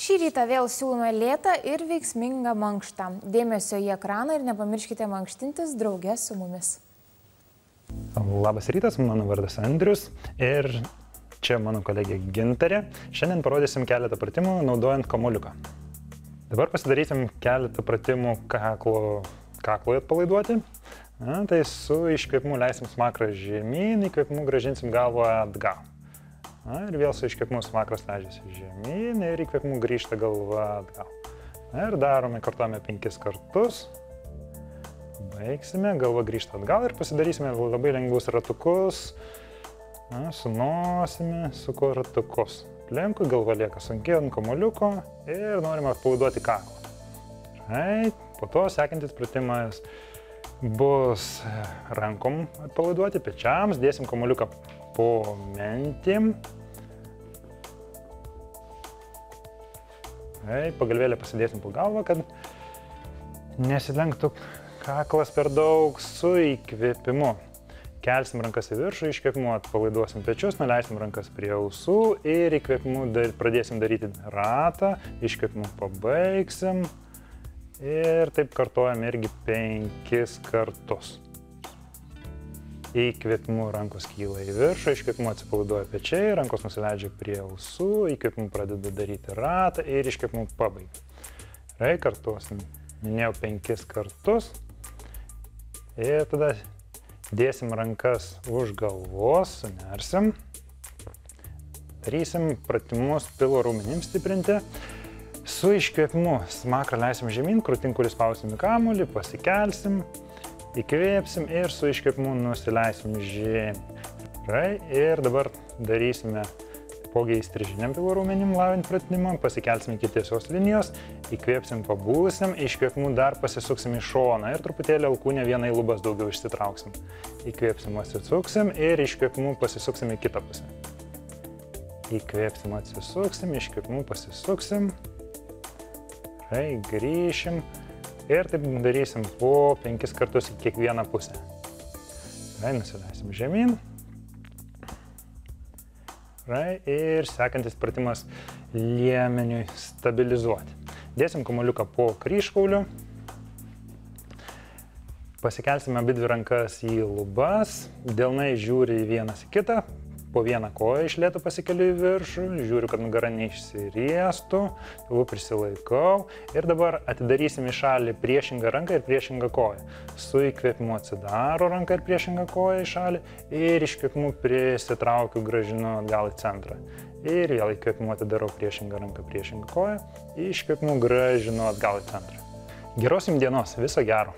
Šį rytą vėl siūlome lėtą ir veiksmingą mankštą. Dėmesio į ekraną ir nepamirškite mankštintis drauge su mumis. Labas rytas, mano vardas Andrius ir čia mano kolegė Gintarė. Šiandien parodysim keletą pratimų naudojant kamuoliuką. Dabar pasidarysim keletą pratimų kaklui atpalaiduoti. Tai su iškvėpimu leisim smakrą žemyn, įkvėpimu grąžinsim galvą atgal. Ir vėl su iškvėpimu smakras leidžiasi žemyn ir įkvėpimu grįžta galva atgal. Ir darome, kartuojame 5 kartus. Baigsime, galva grįžta atgal ir pasidarysime labai lengvus ratukus. Su nosimi, suku ratukus. Aplinkui galva lieka sunkiai ant kamuoliuko ir norime atpalaiduoti kaklą. Po to sekantis pratimas bus rankom atpalaiduoti, pečiams, dėsim kamuoliuką po mentim. Pagalvėlę pasidėsim po galvą, kad nesilenktų kaklas per daug. Su įkvėpimu kelsim rankas į viršų, iškvėpimu atpalaiduosim pečius, nuleisim rankas prie ausų ir įkvėpimu pradėsim daryti ratą, iškvėpimu pabaigsim ir taip kartuojam irgi 5 kartus. Įkvėpimu rankos kyla į viršų, iškvėpimu atsipalaiduoja pečiai, rankos nusileidžia prie ausų, įkvėpimu pradeda daryti ratą ir iškvėpimu pabaigia. Kartuosim, minėjau 5 kartus. Ir tada dėsim rankas už galvos, sunersim. Darysim pratimus pilvo raumenims stiprinti. Su iškvėpimu smakrą leisim žemyn, krūtinkulį spausim į kamuolį, pasikelsim. Įkvėpsim ir su iškvėpimu nusileisim žemyn. Ir dabar darysime taipogi įstrižiniam pilvo raumenim lavint pratimą, pasikelsim iki tiesios linijos, įkvėpsim, pabūsim, iškvėpimu dar pasisuksim į šoną ir truputėlį alkūnę vieną į lubas daugiau išsitrauksim. Įkvėpsim, atsisuksim ir iškvėpimu pasisuksim į kitą pusę. Įkvėpsim, atsisuksim, iškvėpimu pasisuksim. Grįšim. Ir taip darysim po 5 kartus į kiekvieną pusę. Nusileisim žemyn. Ir sekantis pratimas liemeniui stabilizuoti. Dėsim kamuoliuką po kryžkauliu. Pasikelsim abidvi rankas į lubas. Delnai žiūri vienas į kitą. Po vieną koją iš lėto pasikeliu į viršų, žiūriu, kad nugara neišsiriestų, pilvu prisilaikau ir dabar atidarysim į šalį priešingą ranką ir priešingą koją. Su įkvėpimu atsidaro ranką ir priešingą koją į šalį ir iškvėpimu prisitraukiu, grąžinu atgal į centrą. Ir vėl įkvėpimu atidarau priešingą ranką, priešingą koją, iškvėpimu grąžinu atgal į centrą. Geros jums dienos, viso gero!